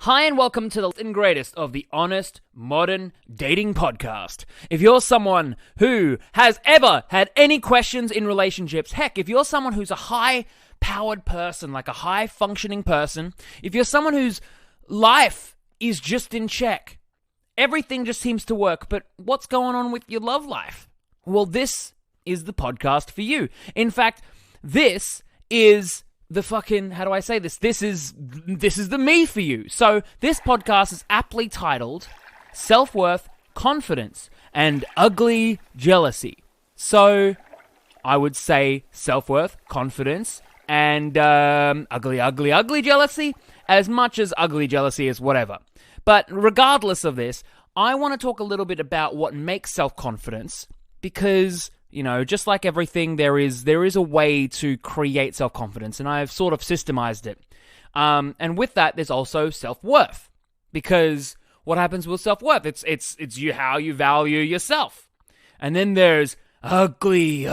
Hi and welcome to the latest and greatest of the honest, modern dating podcast. If you're someone who has ever had any questions in relationships, heck, if you're someone who's a high-powered person, like a high-functioning person, if you're someone whose life is just in check, everything just seems to work, but what's going on with your love life? Well, this is the podcast for you. In fact, this is the fucking, how do I say this? This is the me for you. So this podcast is aptly titled Self-Worth, Confidence, and Ugly Jealousy. So I would say self-worth, confidence, and ugly jealousy, as much as ugly jealousy is whatever. But regardless of this, I want to talk a little bit about what makes self-confidence, because just like everything, there is a way to create self-confidence, and I've sort of systemized it. And with that, there's also self-worth, because what happens with self-worth? It's you how you value yourself. And then there's ugly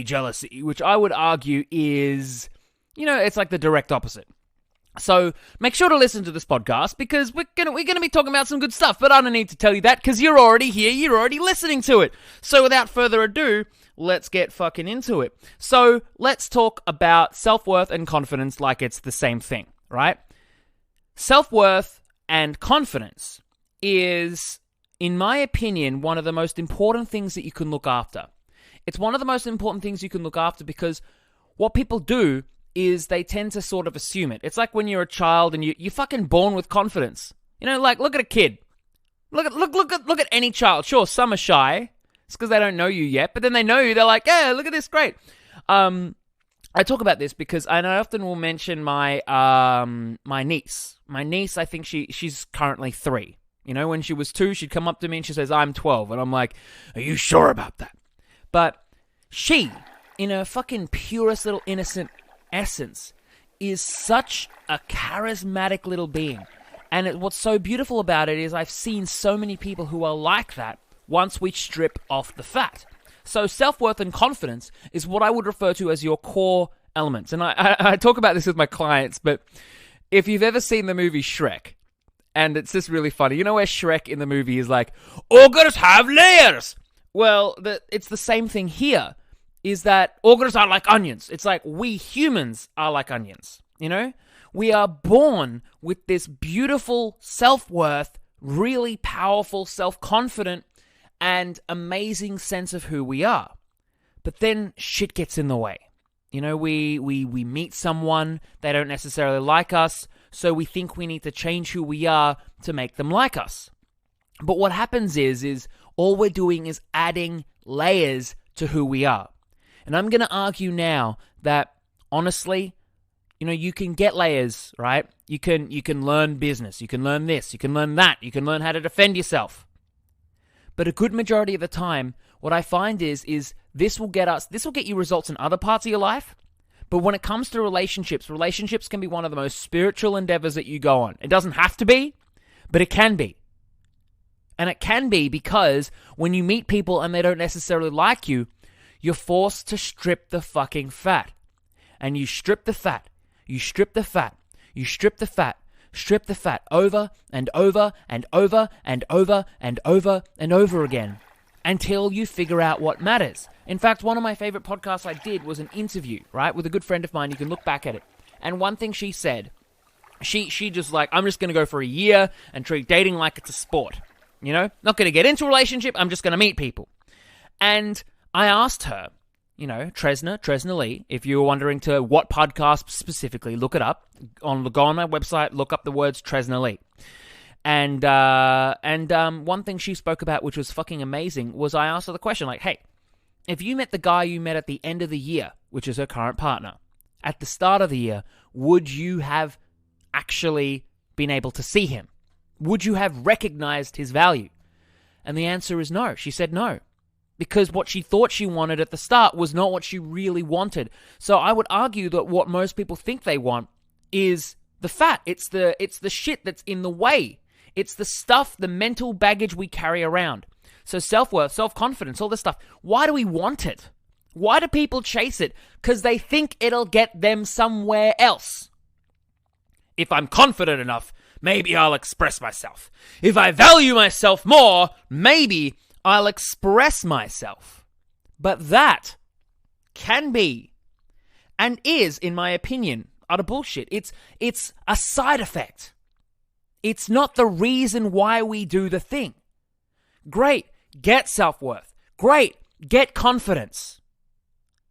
jealousy, which I would argue is, it's like the direct opposite. So make sure to listen to this podcast, because we're gonna be talking about some good stuff, but I don't need to tell you that because you're already here, you're already listening to it. So without further ado, let's get fucking into it. So let's talk about self-worth and confidence like it's the same thing, right? Self-worth and confidence is, in my opinion, one of the most important things that you can look after. It's one of the most important things you can look after because what people do is they tend to sort of assume it. It's like when you're a child and you're fucking born with confidence. Like look at a kid. Look at any child. Sure, some are shy. It's because they don't know you yet, but then they know you. They're like, yeah, look at this, great. I talk about this because I often will mention my my niece. My niece, I think she's currently 3. When she was 2, she'd come up to me and she says, I'm 12. And I'm like, are you sure about that? But she, in her fucking purest little innocent essence, is such a charismatic little being. And what's so beautiful about it is I've seen so many people who are like that once we strip off the fat. So self-worth and confidence is what I would refer to as your core elements. And I talk about this with my clients, but if you've ever seen the movie Shrek, and it's just really funny, where Shrek in the movie is like, ogres have layers! Well, it's the same thing here. Is that ogres are like onions. It's like we humans are like onions, We are born with this beautiful self-worth, really powerful, self-confident, and amazing sense of who we are. But then shit gets in the way. We meet someone, they don't necessarily like us, so we think we need to change who we are to make them like us. But what happens is all we're doing is adding layers to who we are. And I'm going to argue now that, honestly, you can get layers, right? You can learn business, you can learn this, you can learn that, you can learn how to defend yourself. But a good majority of the time, what I find is this will get you results in other parts of your life. But when it comes to relationships can be one of the most spiritual endeavors that you go on. It doesn't have to be, but it can be. And it can be because when you meet people and they don't necessarily like you, you're forced to strip the fucking fat. And you strip the fat. You strip the fat. You strip the fat. Strip the fat over and over and over and over and over and over again until you figure out what matters. In fact, one of my favorite podcasts I did was an interview, right, with a good friend of mine. You can look back at it. And one thing she said, she just like, I'm just going to go for a year and treat dating like it's a sport. Not going to get into a relationship. I'm just going to meet people. And I asked her, Tresna Lee, if you were wondering to what podcast specifically, look it up. Go on my website, look up the words Tresna Lee. And one thing she spoke about, which was fucking amazing, was I asked her the question, like, hey, if you met the guy you met at the end of the year, which is her current partner, at the start of the year, would you have actually been able to see him? Would you have recognized his value? And the answer is no. She said no. Because what she thought she wanted at the start was not what she really wanted. So I would argue that what most people think they want is the fat. It's the shit that's in the way. It's the stuff, the mental baggage we carry around. So self-worth, self-confidence, all this stuff. Why do we want it? Why do people chase it? Because they think it'll get them somewhere else. If I'm confident enough, maybe I'll express myself. If I value myself more, maybe I'll express myself. But that can be and is, in my opinion, utter bullshit. It's a side effect. It's not the reason why we do the thing. Great, get self-worth. Great, get confidence.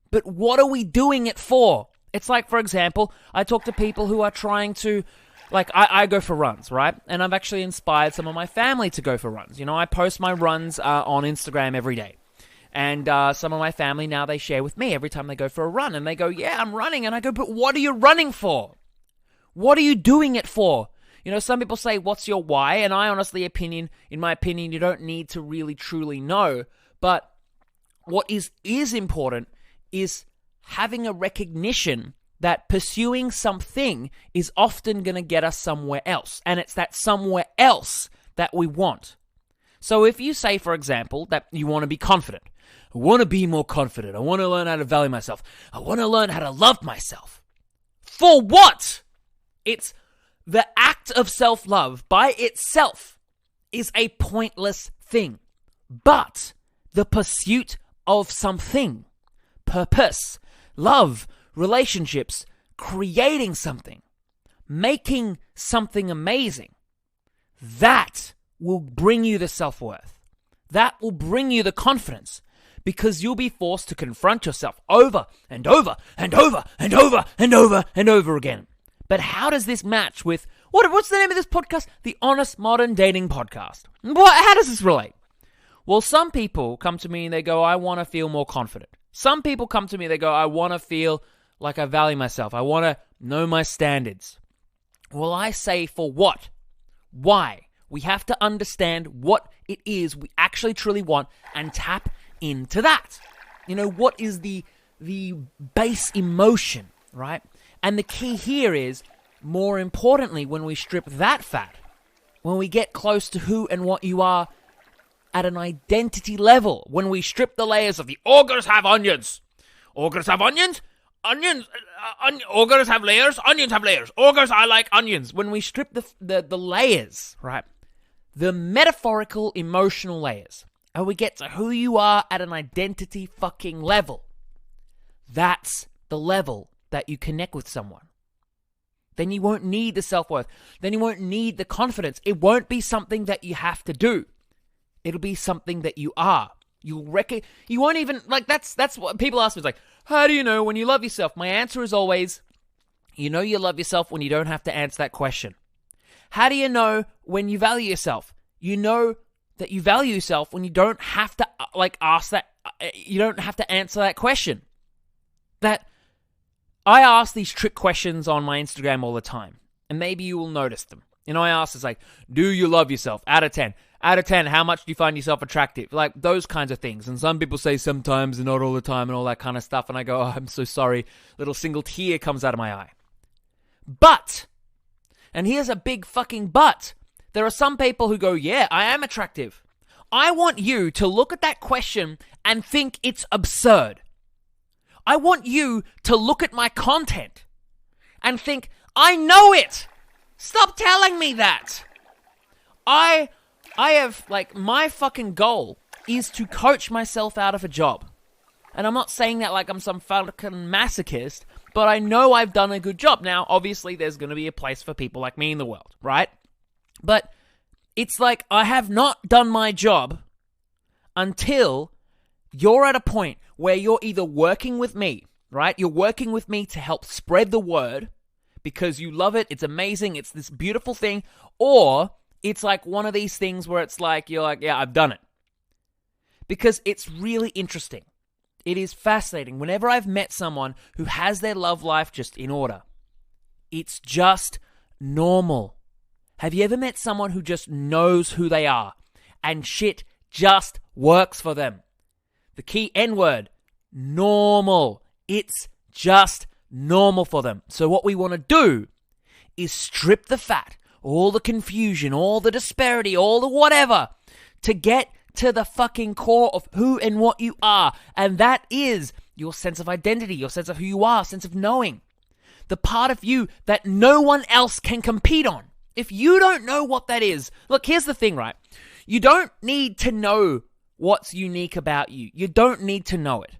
But what are we doing it for? It's like, for example, I talk to people who are trying to, like, I go for runs, right? And I've actually inspired some of my family to go for runs. You know, I post my runs on Instagram every day. And some of my family now, they share with me every time they go for a run. And they go, yeah, I'm running. And I go, but what are you running for? What are you doing it for? You know, some people say, what's your why? And I honestly in my opinion, you don't need to really truly know. But what is important is having a recognition that pursuing something is often going to get us somewhere else. And it's that somewhere else that we want. So if you say, for example, that you want to be confident, I want to be more confident, I want to learn how to value myself, I want to learn how to love myself. For what? It's the act of self-love by itself is a pointless thing. But the pursuit of something, purpose, love, relationships, creating something, making something amazing, that will bring you the self-worth. That will bring you the confidence, because you'll be forced to confront yourself over and over and over and over and over and over again. But how does this match with, what's the name of this podcast? The Honest Modern Dating Podcast. How does this relate? Well, some people come to me and they go, I want to feel more confident. Some people come to me, they go, I want to feel like I value myself. I want to know my standards. Well, I say, for what? Why? We have to understand what it is we actually truly want and tap into that. You know, what is the base emotion, right? And the key here is, more importantly, when we strip that fat, when we get close to who and what you are at an identity level, when we strip the layers of the ogres have onions. Ogres have onions? Ogres have layers? Onions have layers. Ogres, I like onions. When we strip the layers, right? The metaphorical emotional layers, and we get to who you are at an identity fucking level. That's the level that you connect with someone. Then you won't need the self-worth. Then you won't need the confidence. It won't be something that you have to do. It'll be something that you are. You won't even, like, that's what people ask me. It's like, how do you know when you love yourself? My answer is always, you know you love yourself when you don't have to answer that question. How do you know when you value yourself? You know that you value yourself when you don't have to, ask that, you don't have to answer that question. That I ask these trick questions on my Instagram all the time, and maybe you will notice them. You know, I ask, it's like, do you love yourself? Out of 10. Out of 10, how much do you find yourself attractive? Like, those kinds of things. And some people say sometimes and not all the time and all that kind of stuff. And I go, oh, I'm so sorry. Little single tear comes out of my eye. But, and here's a big fucking but, there are some people who go, yeah, I am attractive. I want you to look at that question and think it's absurd. I want you to look at my content and think, I know it. Stop telling me that. I have, my fucking goal is to coach myself out of a job. And I'm not saying that like I'm some fucking masochist, but I know I've done a good job. Now, obviously, there's going to be a place for people like me in the world, right? But it's like I have not done my job until you're at a point where you're either working with me, right? You're working with me to help spread the word because you love it, it's amazing, it's this beautiful thing, or it's like one of these things where it's like, you're like, yeah, I've done it. Because it's really interesting. It is fascinating. Whenever I've met someone who has their love life just in order, it's just normal. Have you ever met someone who just knows who they are and shit just works for them? The key N word, normal. It's just normal for them. So what we want to do is strip the fat, all the confusion, all the disparity, all the whatever, to get to the fucking core of who and what you are. And that is your sense of identity, your sense of who you are, sense of knowing. the part of you that no one else can compete on. If you don't know what that is, look, here's the thing, right? You don't need to know what's unique about you. You don't need to know it.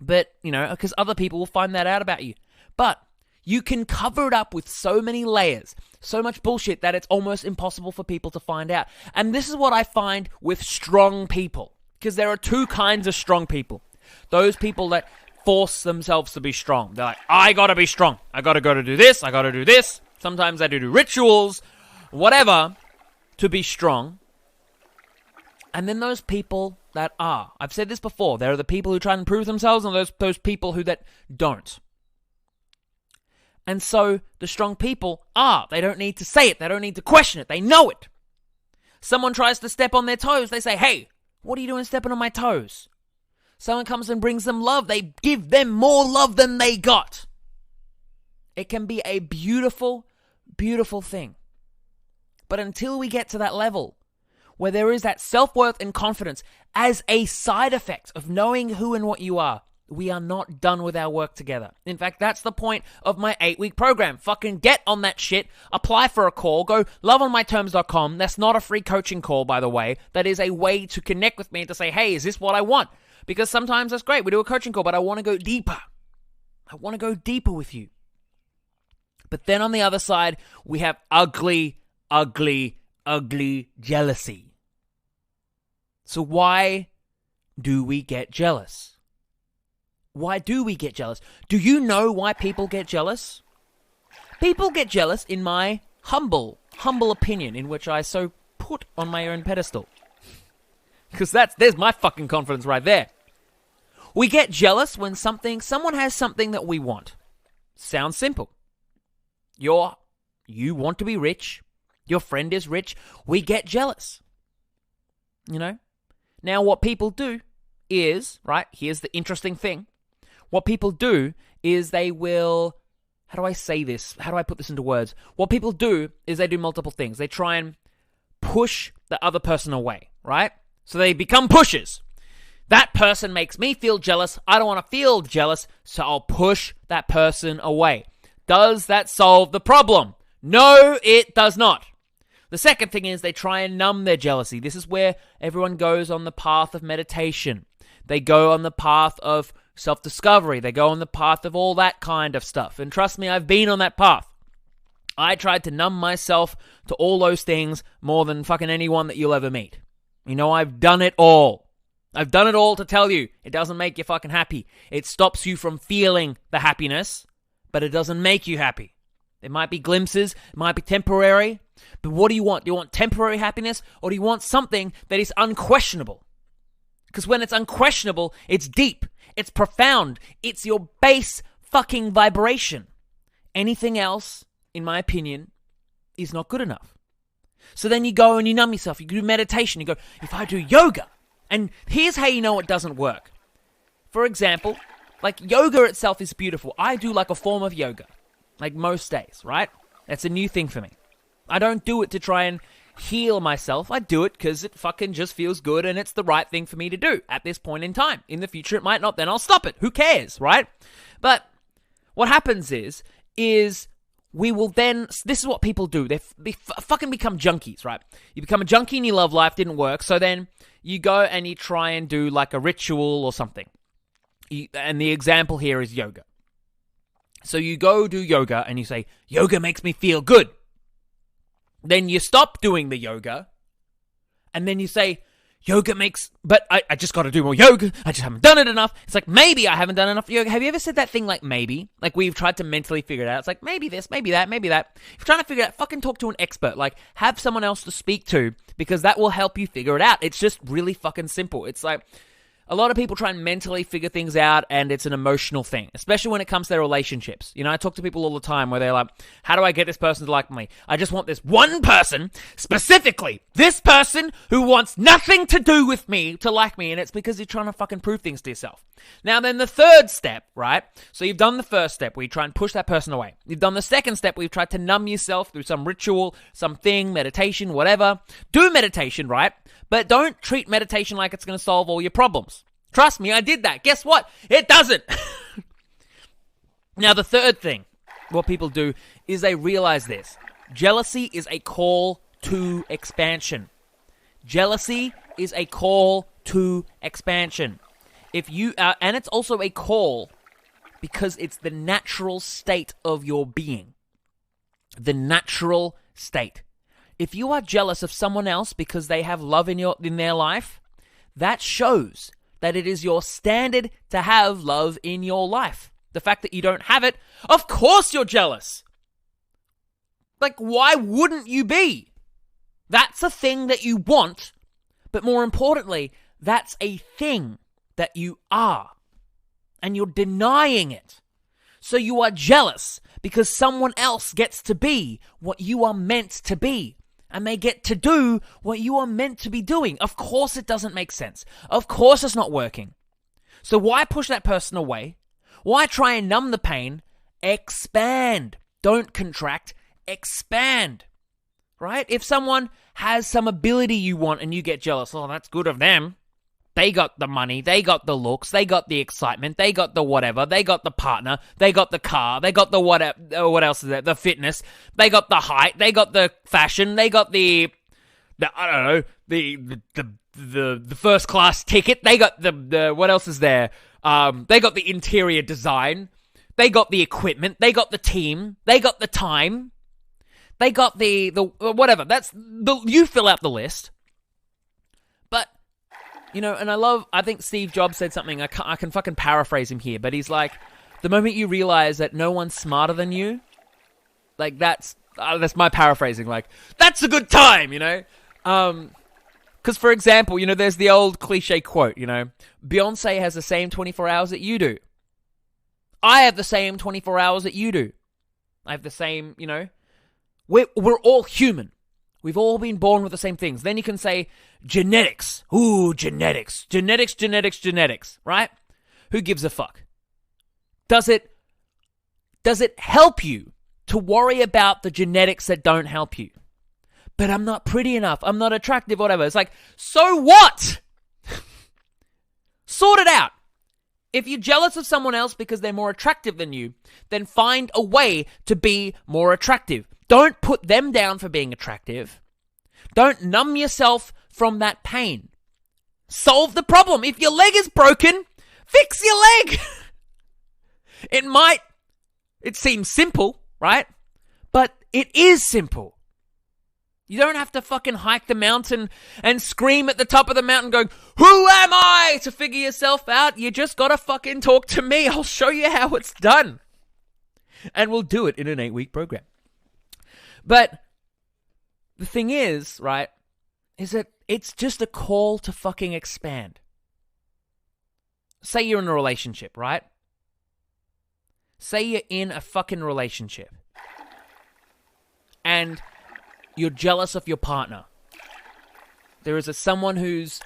But, because other people will find that out about you. But you can cover it up with so many layers, so much bullshit that it's almost impossible for people to find out. And this is what I find with strong people. Because there are two kinds of strong people. Those people that force themselves to be strong. They're like, I gotta be strong. I gotta go to do this. I gotta do this. Sometimes I do rituals, whatever, to be strong. And then those people that are. I've said this before. There are the people who try and prove themselves and those people who that don't. And so the strong people are. They don't need to say it. They don't need to question it. They know it. Someone tries to step on their toes. They say, hey, what are you doing stepping on my toes? Someone comes and brings them love. They give them more love than they got. It can be a beautiful, beautiful thing. But until we get to that level where there is that self-worth and confidence as a side effect of knowing who and what you are, we are not done with our work together. In fact, that's the point of my 8-week program. Fucking get on that shit. Apply for a call. Go loveonmyterms.com. That's not a free coaching call, by the way. That is a way to connect with me and to say, hey, is this what I want? Because sometimes that's great. We do a coaching call, but I want to go deeper. I want to go deeper with you. But then on the other side, we have ugly, ugly, ugly jealousy. So why do we get jealous? Why do we get jealous? Do you know why people get jealous? People get jealous in my humble opinion, in which I so put on my own pedestal. Because there's my fucking confidence right there. We get jealous when someone has something that we want. Sounds simple. You want to be rich. Your friend is rich. We get jealous. Now what people do is, right, here's the interesting thing. What people do is they will, how do I say this? How do I put this into words? What people do is they do multiple things. They try and push the other person away, right? So they become pushers. That person makes me feel jealous. I don't want to feel jealous, so I'll push that person away. Does that solve the problem? No, it does not. The second thing is they try and numb their jealousy. This is where everyone goes on the path of meditation. They go on the path of self-discovery. They go on the path of all that kind of stuff. And trust me, I've been on that path. I tried to numb myself to all those things more than fucking anyone that you'll ever meet. I've done it all. I've done it all to tell you it doesn't make you fucking happy. It stops you from feeling the happiness, but it doesn't make you happy. There might be glimpses, it might be temporary, but what do you want? Do you want temporary happiness, or do you want something that is unquestionable? Because when it's unquestionable, it's deep, it's profound, it's your base fucking vibration. Anything else, in my opinion, is not good enough. So then you go and you numb yourself, you do meditation, you go, if I do yoga, and here's how you know it doesn't work. For example, yoga itself is beautiful. I do a form of yoga. Most days, right? That's a new thing for me. I don't do it to try and heal myself. I do it because it fucking just feels good and it's the right thing for me to do at this point in time. In the future, it might not. Then I'll stop it. Who cares, right? But what happens is we will then... This is what people do. They fucking become junkies, right? You become a junkie in your love life. Didn't work. So then you go and you try and do a ritual or something. And the example here is yoga. So you go do yoga and you say, yoga makes me feel good. Then you stop doing the yoga and then you say, but I just got to do more yoga. I just haven't done it enough. It's maybe I haven't done enough yoga. Have you ever said that thing maybe? We've tried to mentally figure it out. It's maybe this, maybe that, maybe that. If you're trying to figure it out, fucking talk to an expert. Have someone else to speak to because that will help you figure it out. It's just really fucking simple. It's a lot of people try and mentally figure things out, and it's an emotional thing, especially when it comes to their relationships. I talk to people all the time where they're like, how do I get this person to like me? I just want this one person, specifically, this person who wants nothing to do with me to like me, and it's because you're trying to fucking prove things to yourself. Now then the third step, right? So you've done the first step where you try and push that person away. You've done the second step where you've tried to numb yourself through some ritual, something, meditation, whatever. Do meditation, right? But don't treat meditation like it's going to solve all your problems. Trust me, I did that. Guess what? It doesn't. Now, the third thing what people do is they realize this. Jealousy is a call to expansion. Jealousy is a call to expansion. And it's also a call because it's the natural state of your being. The natural state. If you are jealous of someone else because they have love in their life, that shows that it is your standard to have love in your life. The fact that you don't have it, of course you're jealous. Like, why wouldn't you be? That's a thing that you want, but more importantly, that's a thing that you are, and you're denying it. So you are jealous because someone else gets to be what you are meant to be, and they get to do what you are meant to be doing. Of course it doesn't make sense. Of course it's not working. So why push that person away? Why try and numb the pain? Expand. Don't contract. Expand. Right? If someone has some ability you want and you get jealous, oh, that's good of them. They got the money, they got the looks, they got the excitement, they got the whatever, they got the partner, they got the car, they got the whatever, what else is there? The fitness, they got the height, they got the fashion, they got the I don't know, the first class ticket, they got the what else is there? They got the interior design, they got the equipment, they got the team, they got the time. They got the whatever. You fill out the list. But, and I think Steve Jobs said something, I can fucking paraphrase him here, but he's like, the moment you realize that no one's smarter than you, like that's my paraphrasing, like, that's a good time, Because, for example, there's the old cliche quote, Beyonce has the same 24 hours that you do. I have the same 24 hours that you do. I have the same, We're all human. We've all been born with the same things. Then you can say genetics. Ooh, genetics. Genetics, right? Who gives a fuck? Does it help you to worry about the genetics that don't help you? But I'm not pretty enough. I'm not attractive, whatever. It's like, so what? Sort it out. If you're jealous of someone else because they're more attractive than you, then find a way to be more attractive. Don't put them down for being attractive. Don't numb yourself from that pain. Solve the problem. If your leg is broken, fix your leg. It seems simple, right? But it is simple. You don't have to fucking hike the mountain and scream at the top of the mountain going, who am I, to figure yourself out. You just gotta fucking talk to me. I'll show you how it's done. And we'll do it in an 8-week program. But the thing is, right, is that it's just a call to fucking expand. Say you're in a relationship, right? Say you're in a fucking relationship. And you're jealous of your partner. There is someone who's,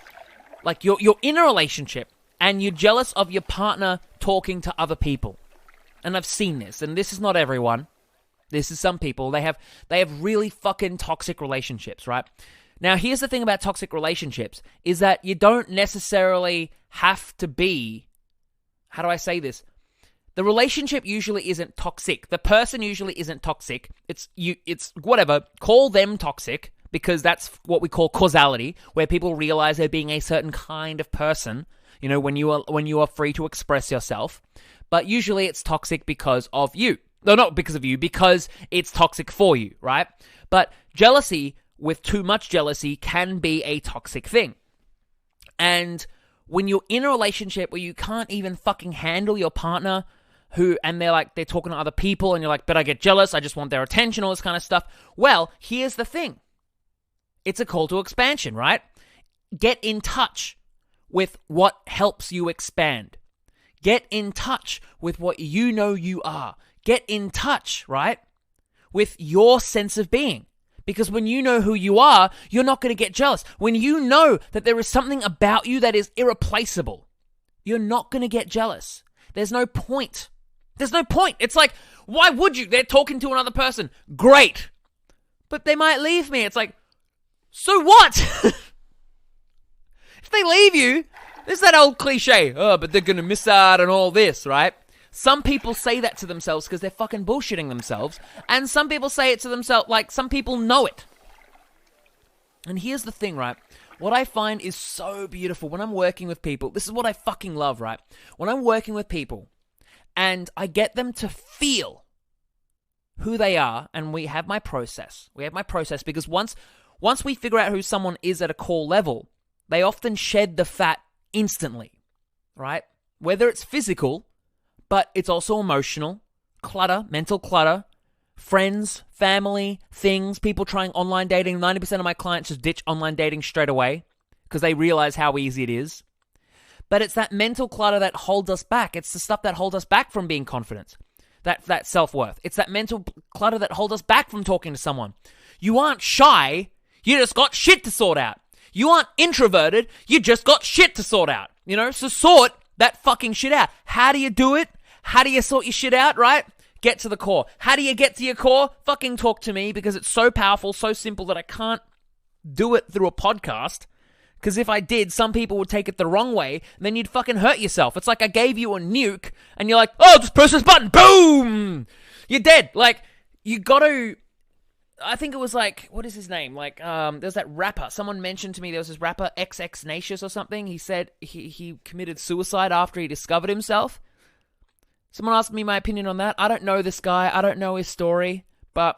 like, you're in a relationship and you're jealous of your partner talking to other people. And I've seen this, and this is not everyone. This is some people. They have really fucking toxic relationships, right? Now, here's the thing about toxic relationships, is that you don't necessarily have to be, how do I say this? The relationship usually isn't toxic. The person usually isn't toxic. It's whatever. Call them toxic, because that's what we call causality, where people realize they're being a certain kind of person, when you are free to express yourself. But usually it's toxic because of you. No, not because of you, because it's toxic for you, right? But jealousy, with too much jealousy, can be a toxic thing. And when you're in a relationship where you can't even fucking handle your partner, and they're talking to other people, and you're like, but I get jealous, I just want their attention, all this kind of stuff. Well, here's the thing. It's a call to expansion, right? Get in touch with what helps you expand. Get in touch with what you know you are. Get in touch, right, with your sense of being. Because when you know who you are, you're not going to get jealous. When you know that there is something about you that is irreplaceable, you're not going to get jealous. There's no point. There's no point. It's like, why would you? They're talking to another person. Great. But they might leave me. It's like, so what? If they leave you, there's that old cliche, oh, but they're going to miss out on all this, right? Some people say that to themselves because they're fucking bullshitting themselves. And some people say it to themselves, like some people know it. And here's the thing, right? What I find is so beautiful when I'm working with people. This is what I fucking love, right? When I'm working with people and I get them to feel who they are, and we have my process. We have my process because once we figure out who someone is at a core level, they often shed the fat instantly, right? Whether it's physical, but it's also emotional, clutter, mental clutter, friends, family, things, people trying online dating. 90% of my clients just ditch online dating straight away because they realize how easy it is. But it's that mental clutter that holds us back. It's the stuff that holds us back from being confident, that self-worth. It's that mental clutter that holds us back from talking to someone. You aren't shy, you just got shit to sort out. You aren't introverted, you just got shit to sort out. You know, so sort that fucking shit out. How do you do it? How do you sort your shit out, right? Get to the core. How do you get to your core? Fucking talk to me, because it's so powerful, so simple that I can't do it through a podcast. Because if I did, some people would take it the wrong way, and then you'd fucking hurt yourself. It's like I gave you a nuke, and you're like, oh, just press this button, boom! You're dead. Like, you gotta... I think it was like, what is his name? Like, there's that rapper. Someone mentioned to me there was this rapper, XXNacious or something. He said he committed suicide after he discovered himself. Someone asked me my opinion on that. I don't know this guy. I don't know his story. But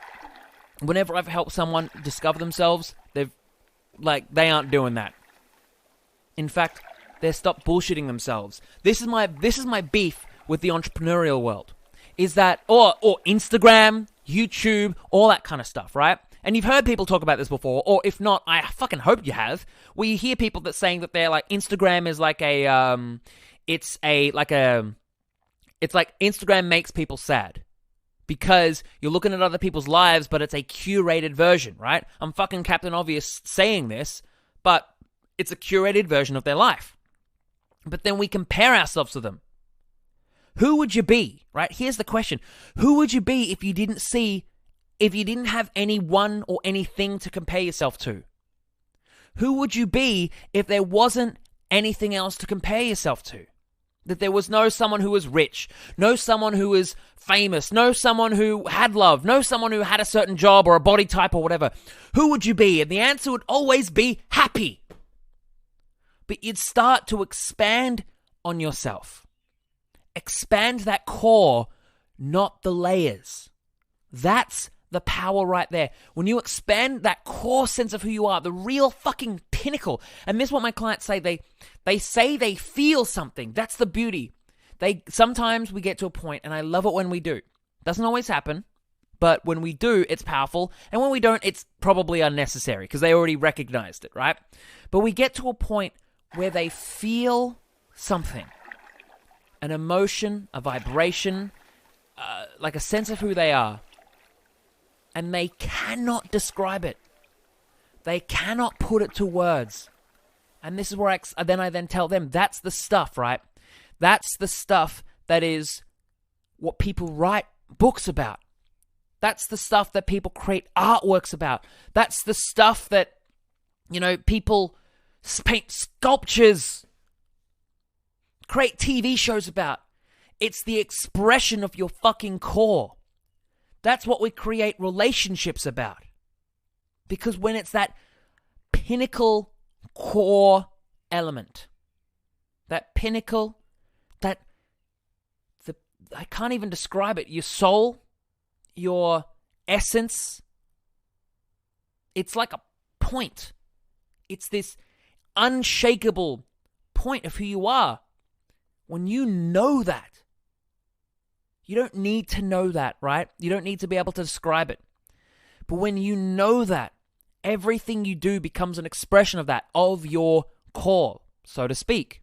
whenever I've helped someone discover themselves, they aren't doing that. In fact, they've stopped bullshitting themselves. This is my beef with the entrepreneurial world. Is that, or Instagram, YouTube, all that kind of stuff, right? And you've heard people talk about this before, or if not, I fucking hope you have. Where you hear people that saying that they're like, Instagram is like it's like Instagram makes people sad because you're looking at other people's lives, but it's a curated version, right? I'm fucking Captain Obvious saying this, but it's a curated version of their life. But then we compare ourselves to them. Who would you be, right? Here's the question. Who would you be if you didn't have anyone or anything to compare yourself to? Who would you be if there wasn't anything else to compare yourself to? That there was no someone who was rich, no someone who was famous, no someone who had love, no someone who had a certain job or a body type or whatever. Who would you be? And the answer would always be happy. But you'd start to expand on yourself. Expand that core, not the layers. That's the power right there. When you expand that core sense of who you are, the real fucking pinnacle. And this is what my clients say. They say they feel something. That's the beauty. Sometimes we get to a point, and I love it when we do. Doesn't always happen, but when we do, it's powerful. And when we don't, it's probably unnecessary because they already recognized it, right? But we get to a point where they feel something. An emotion, a vibration, like a sense of who they are. And they cannot describe it. They cannot put it to words. And this is where I then tell them, that's the stuff, right? That's the stuff that is what people write books about. That's the stuff that people create artworks about. That's the stuff that, people paint sculptures, create TV shows about. It's the expression of your fucking core. That's what we create relationships about. Because when it's that pinnacle core element, that pinnacle, I can't even describe it. Your soul, your essence, it's like a point. It's this unshakable point of who you are. When you know that, you don't need to know that, right? You don't need to be able to describe it. But when you know that, everything you do becomes an expression of that, of your core, so to speak.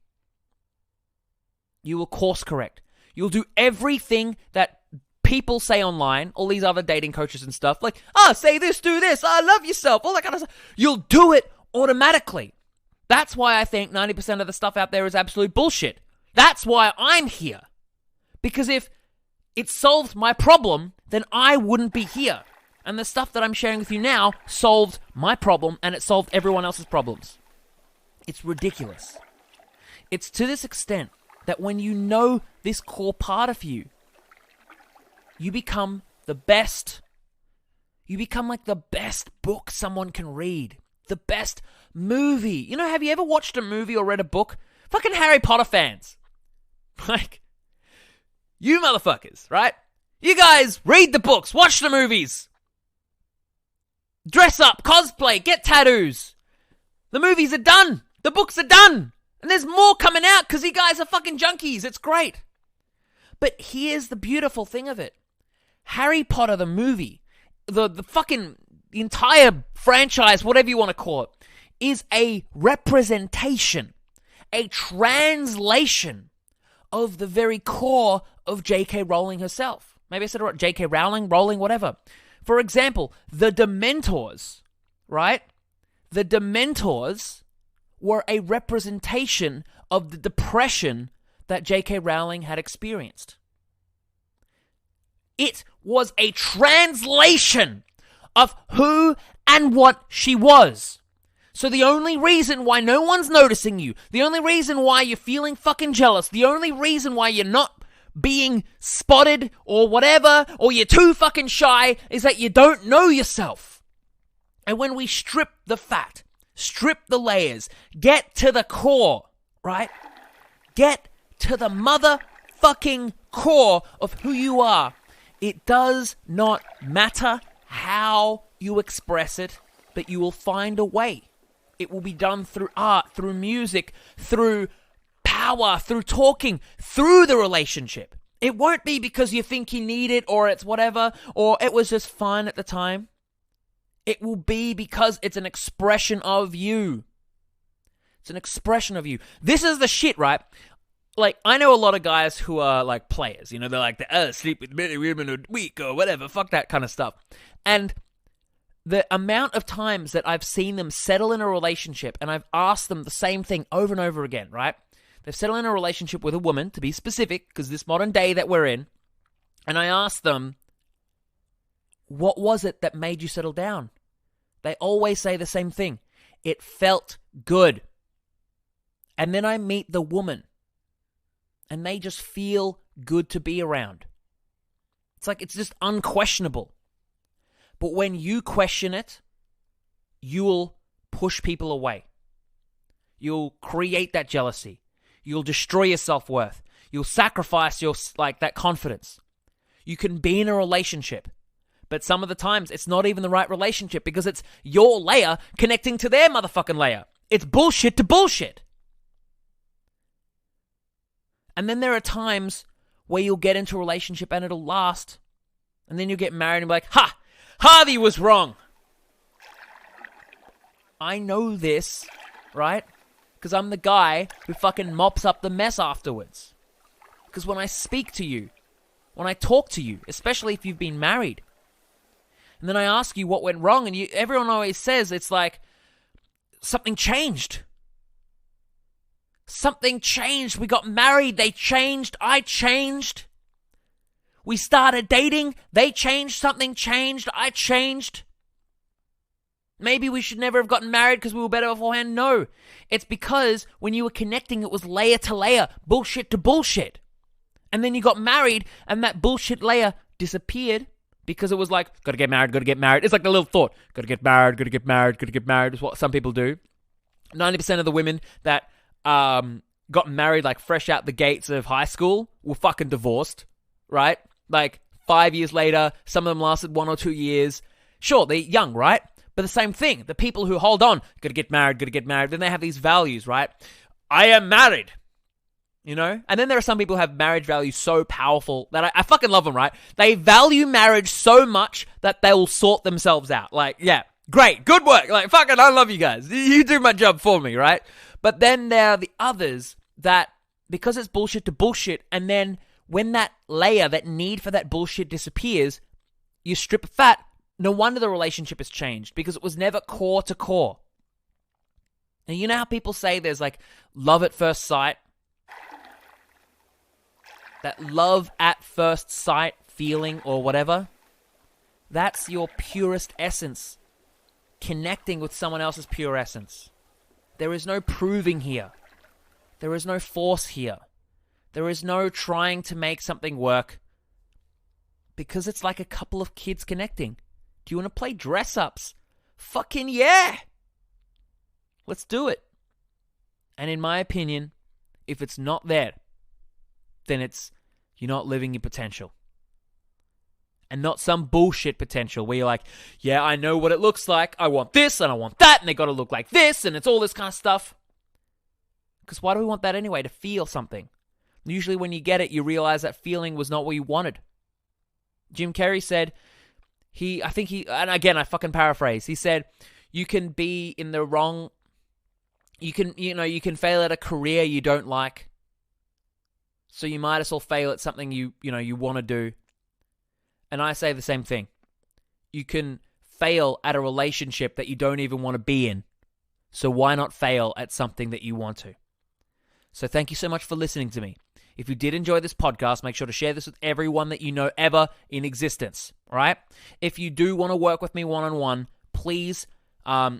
You will course correct. You'll do everything that people say online, all these other dating coaches and stuff, like, say this, do this, love yourself, all that kind of stuff. You'll do it automatically. That's why I think 90% of the stuff out there is absolute bullshit. That's why I'm here. Because if it solved my problem, then I wouldn't be here. And the stuff that I'm sharing with you now solved my problem, and it solved everyone else's problems. It's ridiculous. It's to this extent that when you know this core part of you, you become the best. You become like the best book someone can read. The best movie. You know, have you ever watched a movie or read a book? Fucking Harry Potter fans. Like, you motherfuckers, right? You guys read the books, watch the movies. Dress up, cosplay, get tattoos. The movies are done. The books are done. And there's more coming out because you guys are fucking junkies. It's great. But here's the beautiful thing of it. Harry Potter, the movie, the fucking entire franchise, whatever you want to call it, is a representation, a translation of the very core of J.K. Rowling herself. Maybe I said it right. J.K. Rowling, whatever. For example, the Dementors, right? The Dementors were a representation of the depression that J.K. Rowling had experienced. It was a translation of who and what she was. So the only reason why no one's noticing you, the only reason why you're feeling fucking jealous, the only reason why you're not being spotted or whatever, or you're too fucking shy, is that you don't know yourself. And when we strip the fat, strip the layers, get to the core, right? Get to the motherfucking core of who you are. It does not matter how you express it, but you will find a way. It will be done through art, through music, through power, through talking, through the relationship. It won't be because you think you need it, or it's whatever, or it was just fun at the time. It will be because it's an expression of you. It's an expression of you. This is the shit, right? Like, I know a lot of guys who are, like, players. You know, they're like, sleep with many women a week or whatever. Fuck that kind of stuff. And the amount of times that I've seen them settle in a relationship, and I've asked them the same thing over and over again, right? They've settled in a relationship with a woman, to be specific, because this modern day that we're in, and I asked them, what was it that made you settle down? They always say the same thing. It felt good. And then I meet the woman, and they just feel good to be around. It's like, it's just unquestionable. But when you question it, you'll push people away. You'll create that jealousy. You'll destroy your self-worth. You'll sacrifice your, like, that confidence. You can be in a relationship, but some of the times it's not even the right relationship because it's your layer connecting to their motherfucking layer. It's bullshit to bullshit. And then there are times where you'll get into a relationship and it'll last, and then you'll get married and be like, ha! Harvey was wrong. I know this, right? Because I'm the guy who fucking mops up the mess afterwards. Because when I speak to you, when I talk to you, especially if you've been married, and then I ask you what went wrong, and everyone always says it's like, something changed. Something changed. We got married. They changed. I changed. We started dating. They changed. Something changed. I changed. Maybe we should never have gotten married because we were better beforehand. No. It's because when you were connecting, it was layer to layer, bullshit to bullshit. And then you got married, and that bullshit layer disappeared because it was like, gotta get married, gotta get married. It's like the little thought, gotta get married, gotta get married, gotta get married, is what some people do. 90% of the women that got married like fresh out the gates of high school were fucking divorced, right? Like 5 years later, some of them lasted 1 or 2 years. Sure, they're young, right? But the same thing, the people who hold on, gotta get married, then they have these values, right? I am married, you know? And then there are some people who have marriage values so powerful that I fucking love them, right? They value marriage so much that they will sort themselves out. Like, yeah, great, good work. Like, fucking, I love you guys. You do my job for me, right? But then there are the others that, because it's bullshit to bullshit, and then when that layer, that need for that bullshit disappears, you strip fat. No wonder the relationship has changed, because it was never core to core. And you know how people say there's like love at first sight? That love at first sight feeling or whatever? That's your purest essence. Connecting with someone else's pure essence. There is no proving here. There is no force here. There is no trying to make something work because it's like a couple of kids connecting. Do you want to play dress-ups? Fucking yeah! Let's do it. And in my opinion, if it's not there, then you're not living your potential. And not some bullshit potential where you're like, yeah, I know what it looks like. I want this and I want that and they got to look like this and it's all this kind of stuff. Because why do we want that anyway? To feel something. Usually when you get it, you realize that feeling was not what you wanted. Jim Carrey said, and again, I fucking paraphrase. He said, you can be in the wrong, you can fail at a career you don't like. So you might as well fail at something you want to do. And I say the same thing. You can fail at a relationship that you don't even want to be in. So why not fail at something that you want to? So thank you so much for listening to me. If you did enjoy this podcast, make sure to share this with everyone that you know ever in existence, all right? If you do want to work with me one-on-one, please,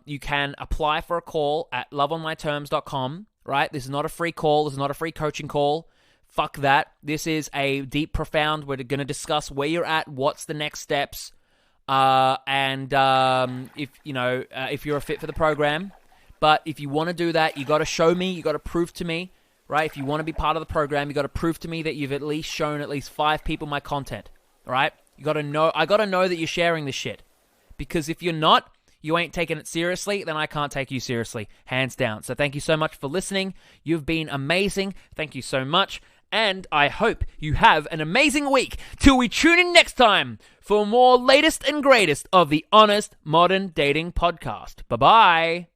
you can apply for a call at loveonmyterms.com, right? This is not a free call. This is not a free coaching call. Fuck that. This is a deep, profound. We're going to discuss where you're at, what's the next steps, and if you're a fit for the program. But if you want to do that, you got to show me, you got to prove to me, right? If you want to be part of the program, you got to prove to me that you've at least shown at least 5 people my content, all right? You got to know. I got to know that you're sharing this shit, because if you're not, you ain't taking it seriously, then I can't take you seriously, hands down. So thank you so much for listening. You've been amazing. Thank you so much. And I hope you have an amazing week till we tune in next time for more latest and greatest of the Honest Modern Dating Podcast. Bye-bye.